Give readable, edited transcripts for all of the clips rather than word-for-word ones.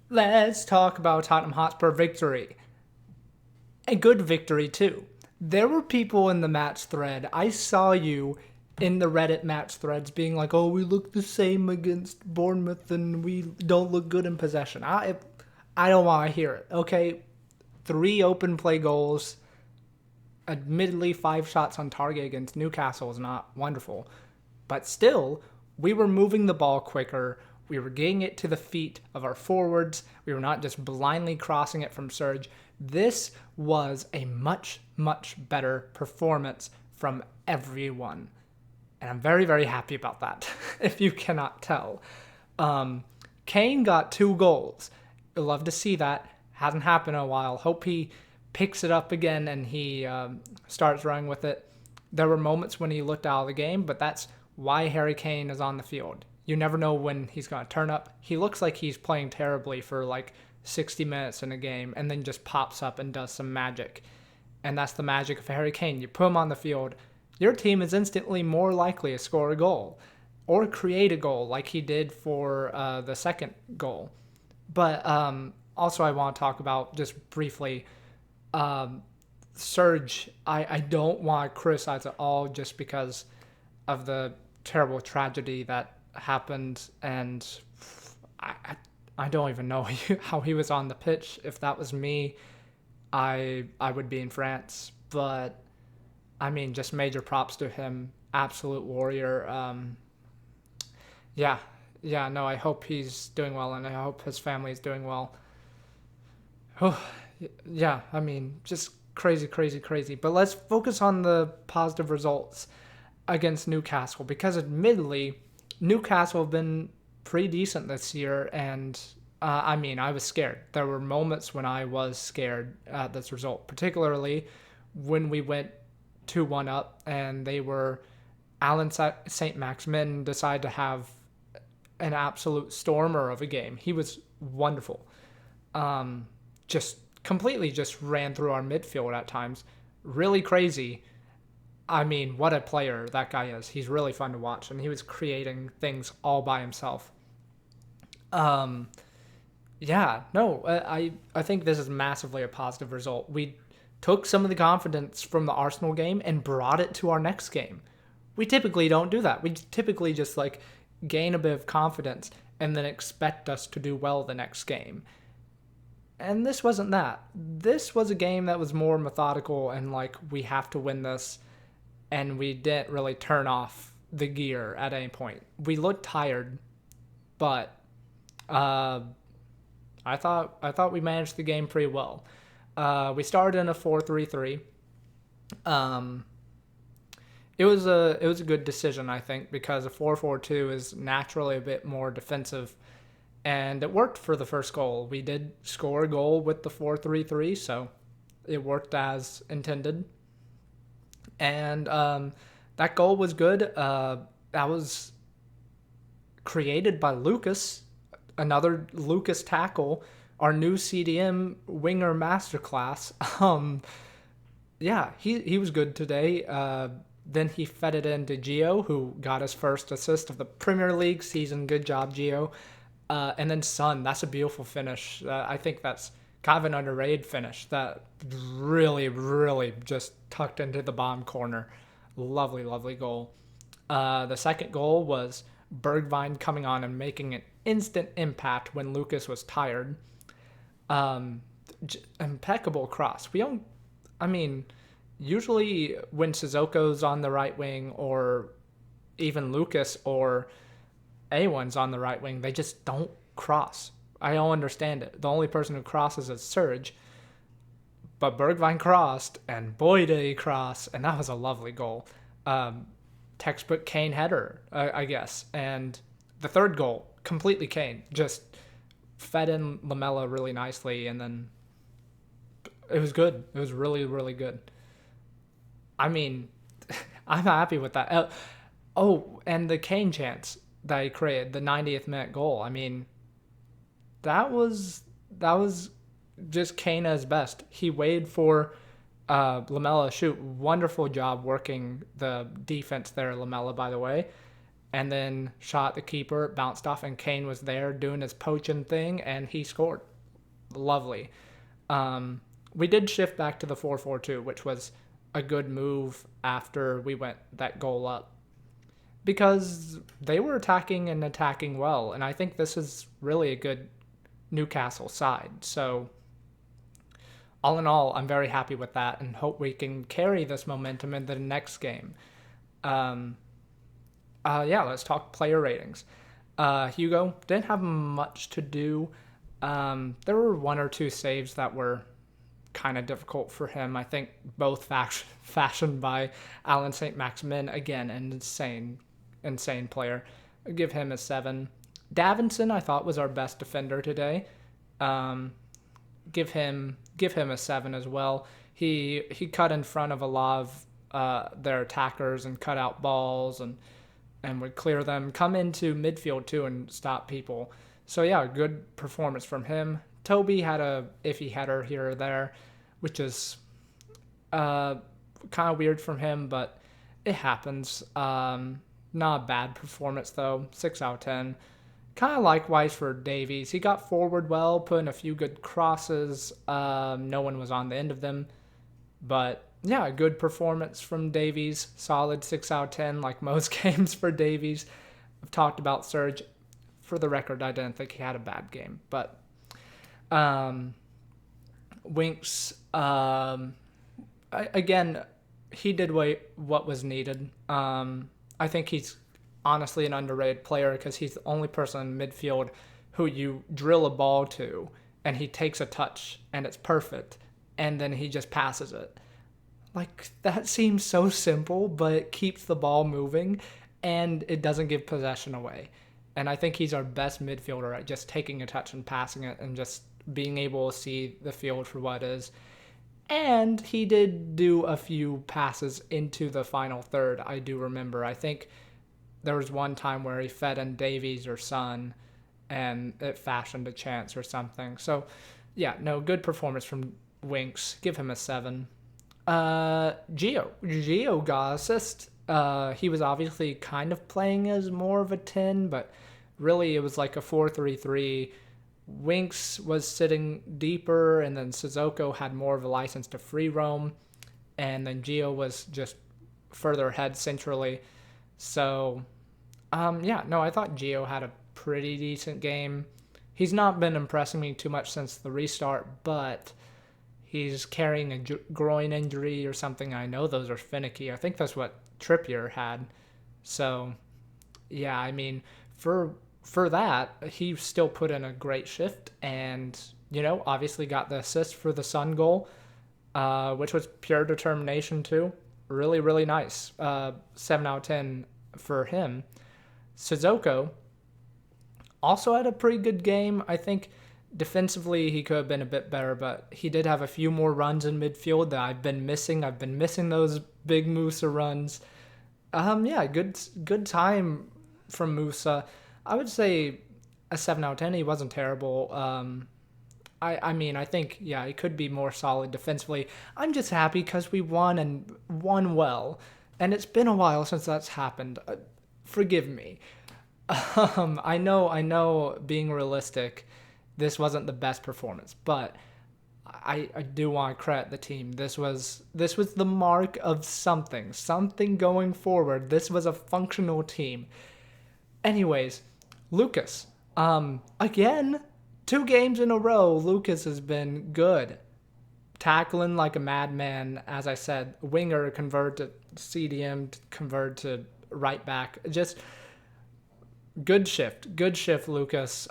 Let's talk about Tottenham Hotspur victory. A good victory, too. There were people in the match thread. I saw you in the Reddit match threads being like, oh, we look the same against Bournemouth and we don't look good in possession. I don't want to hear it, okay? 3 open play goals. Admittedly, 5 shots on target against Newcastle is not wonderful. But still, we were moving the ball quicker. We were getting it to the feet of our forwards. We were not just blindly crossing it from Serge. This was a much, much better performance from everyone. And I'm very, very happy about that, if you cannot tell. Kane got 2 goals. I'd love to see that. Hasn't happened in a while. Hope he picks it up again and he starts running with it. There were moments when he looked out of the game, but that's why Harry Kane is on the field. You never know when he's going to turn up. He looks like he's playing terribly for like 60 minutes in a game and then just pops up and does some magic. And that's the magic of Harry Kane. You put him on the field, your team is instantly more likely to score a goal or create a goal like he did for the second goal. But also I want to talk about just briefly Serge. I don't want to criticize at all just because of the terrible tragedy that happened, and I don't even know how he was on the pitch. If that was me, I would be in France. But I mean, just major props to him. Absolute warrior. Yeah, yeah. No, I hope he's doing well, and I hope his family is doing well. Oh, yeah. I mean, just crazy, crazy, crazy. But let's focus on the positive results against Newcastle because, admittedly, Newcastle have been pretty decent this year, and I mean, I was scared. There were moments when I was scared at this result, particularly when we went 2-1 up and they were Alan St. Maximin decided to have an absolute stormer of a game. He was wonderful. Just completely just ran through our midfield at times. Really crazy. I mean, what a player that guy is. He's really fun to watch, and he was creating things all by himself. Um, yeah, no, I think this is massively a positive result. We took some of the confidence from the Arsenal game and brought it to our next game. We typically don't do that. We typically just like gain a bit of confidence and then expect us to do well the next game. And this wasn't that. This was a game that was more methodical and like we have to win this, and we didn't really turn off the gear at any point. We looked tired, but uh, I thought we managed the game pretty well. We started in a 4-3-3. Um, it was a good decision, I think, because a 4-4-2 is naturally a bit more defensive, and it worked for the first goal. We did score a goal with the 4-3-3, so it worked as intended. And that goal was good. That was created by Lucas, another Lucas tackle, our new CDM winger masterclass. Yeah, he was good today. Then he fed it into Gio, who got his first assist of the Premier League season. Good job, Gio. And then Son, that's a beautiful finish. I think that's kind of an underrated finish. That really, really just tucked into the bottom corner. Lovely, lovely goal. The second goal was Bergwijn coming on and making an instant impact when Lucas was tired. Impeccable cross. We don't, I mean, usually when Sissoko's on the right wing or even Lucas or anyone's on the right wing, they just don't cross. I don't understand it. The only person who crosses is Serge, but Bergwijn crossed, and boy did he cross, and that was a lovely goal. Textbook Kane header, I guess. And the third goal, completely Kane, just fed in Lamela really nicely, and then it was good. It was really, really good. I mean, I'm happy with that. Oh, and the Kane chance that he created, the 90th minute goal. I mean, that was just Kane at his best. He waited for Lamela shoot. Wonderful job working the defense there, Lamela, by the way. and then shot the keeper, bounced off, and Kane was there doing his poaching thing, and he scored. Lovely. We did shift back to the 4-4-2, which was a good move after we went that goal up because they were attacking well, and I think this is really a good Newcastle side. So all in all, I'm very happy with that and hope we can carry this momentum into the next game. Um, yeah, let's talk player ratings. Hugo didn't have much to do. There were one or two saves that were kind of difficult for him. I think both fashioned by Alan St. Maximin. Again, an insane player. I'll give him a 7. Davinson, I thought, was our best defender today. Give him a 7 as well. He cut in front of a lot of their attackers and cut out balls and would clear them, come into midfield too and stop people. So yeah, good performance from him. Toby had a iffy header here or there, which is kind of weird from him, but it happens. Not a bad performance though. 6 out of 10. Kind of likewise for Davies. He got forward well, put in a few good crosses. No one was on the end of them. But yeah, a good performance from Davies. Solid 6 out of 10, like most games for Davies. I've talked about Serge. For the record, I didn't think he had a bad game. But Winks, again, he did what was needed. I think he's honestly an underrated player because he's the only person in midfield who you drill a ball to and he takes a touch and it's perfect and then he just passes it. Like, that seems so simple, but it keeps the ball moving and it doesn't give possession away. And I think he's our best midfielder at just taking a touch and passing it and just being able to see the field for what it is. And he did do a few passes into the final third, I do remember. I think there was one time where he fed in Davies or Son and it fashioned a chance or something. So, yeah, no, good performance from Winks. Give him a 7. Gio got assist. He was obviously kind of playing as more of a 10, but really it was like a 4-3-3. Winks was sitting deeper, and then Sissoko had more of a license to free roam, and then Gio was just further ahead centrally. So, yeah, no, I thought Gio had a pretty decent game. He's not been impressing me too much since the restart, but he's carrying a groin injury or something. I know those are finicky. I think that's what Trippier had. So, yeah, I mean, for that, he still put in a great shift and, obviously got the assist for the Sun goal, which was pure determination too. Really, really nice. 7 out of 10 for him. Sissoko also had a pretty good game. I think defensively he could have been a bit better, but he did have a few more runs in midfield that I've been missing. I've been missing those big Musa runs. Yeah, good time from Musa. I would say a 7 out of 10. He wasn't terrible. I mean, I think, yeah, he could be more solid defensively. I'm just happy because we won and won well. And it's been a while since that's happened. Forgive me. I know being realistic, this wasn't the best performance, but I do want to credit the team. This was the mark of something going forward. This was a functional team. Anyways, Lucas. Again, 2 games in a row, Lucas has been good. Tackling like a madman, as I said. Winger convert to CDM, convert to right back. Just good shift, Lucas.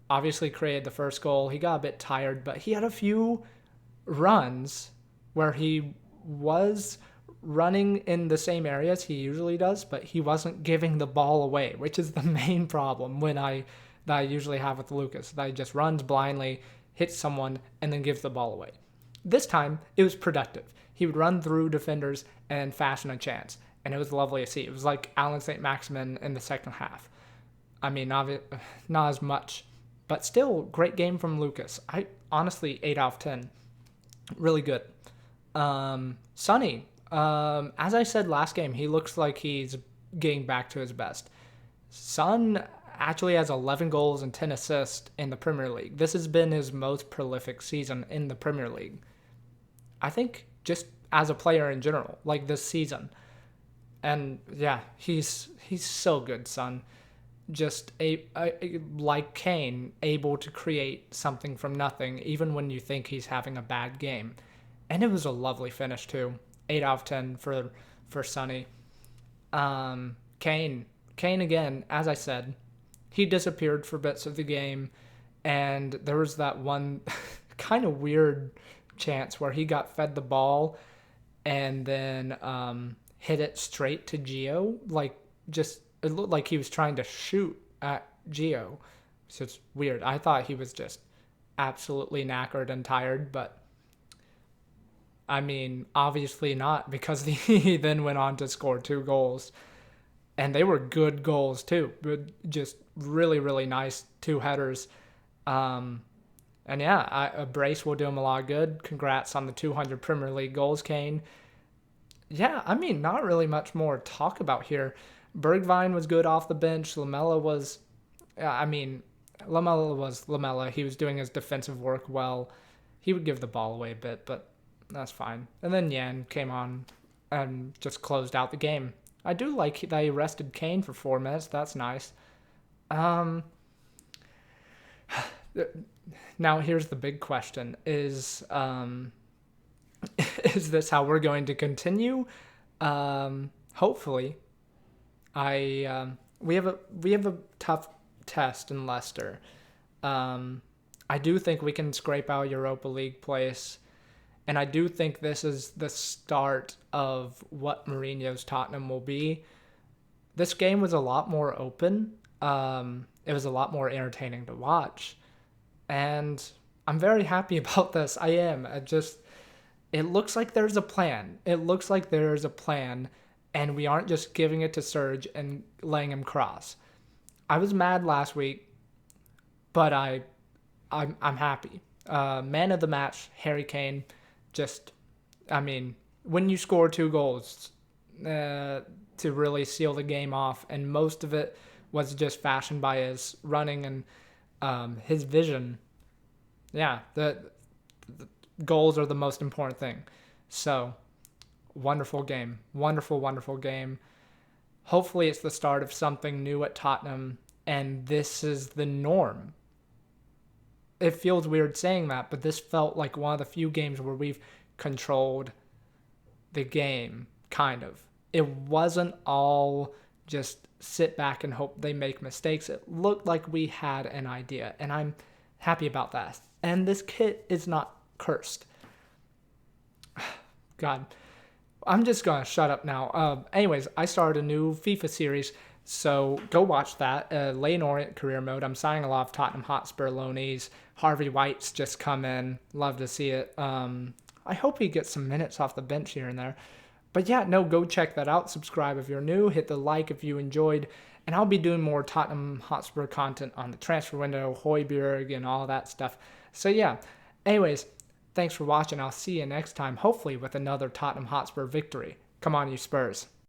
Obviously created the first goal. He got a bit tired, but he had a few runs where he was running in the same areas he usually does, but he wasn't giving the ball away, which is the main problem that I usually have with Lucas. That he just runs blindly, hits someone, and then gives the ball away. This time, it was productive. He would run through defenders and fashion a chance, and it was lovely to see. It was like Alan St. Maximin in the second half. I mean, not as much, but still, great game from Lucas. I honestly, 8 out of 10. Really good. Sonny, as I said last game, he looks like he's getting back to his best. Son actually has 11 goals and 10 assists in the Premier League. This has been his most prolific season in the Premier League. I think just as a player in general, like this season. And yeah, he's so good, Son. Just like Kane, able to create something from nothing, even when you think he's having a bad game. And it was a lovely finish too. 8 out of 10 for Sonny. Kane again, as I said, he disappeared for bits of the game, and there was that one kind of weird chance where he got fed the ball and then hit it straight to Gio. Like, just, it looked like he was trying to shoot at Gio. So it's weird. I thought he was just absolutely knackered and tired, but I mean, obviously not, because he then went on to score 2 goals. And they were good goals too, but just really, really nice 2 headers. And yeah, a brace will do him a lot of good. Congrats on the 200 Premier League goals, Kane. Yeah, I mean, not really much more to talk about here. Bergwijn was good off the bench. Lamela was Lamela. He was doing his defensive work well. He would give the ball away a bit, but that's fine. And then Yan came on and just closed out the game. I do like that he rested Kane for 4 minutes. That's nice. Now here's the big question: is is this how we're going to continue? Hopefully, we have a tough test in Leicester. I do think we can scrape out Europa League place. And I do think this is the start of what Mourinho's Tottenham will be. This game was a lot more open. It was a lot more entertaining to watch. And I'm very happy about this. I am. It looks like there's a plan. And we aren't just giving it to Serge and letting him cross. I was mad last week, but I'm happy. Man of the match, Harry Kane. When you score 2 goals to really seal the game off, and most of it was just fashioned by his running and his vision. Yeah, the goals are the most important thing. So, wonderful game. Wonderful, wonderful game. Hopefully it's the start of something new at Tottenham, and this is the norm. It feels weird saying that, but this felt like one of the few games where we've controlled the game, kind of. It wasn't all just sit back and hope they make mistakes. It looked like we had an idea, and I'm happy about that. And this kit is not cursed. God, I'm just going to shut up now. Anyways, I started a new FIFA series, so go watch that. Lane Orient career mode. I'm signing a lot of Tottenham Hotspur loanees. Harvey White's just come in. Love to see it. I hope he gets some minutes off the bench here and there. But yeah, no, go check that out. Subscribe if you're new. Hit the like if you enjoyed. And I'll be doing more Tottenham Hotspur content on the transfer window, Højbjerg, and all that stuff. So yeah, anyways, thanks for watching. I'll see you next time, hopefully with another Tottenham Hotspur victory. Come on, you Spurs.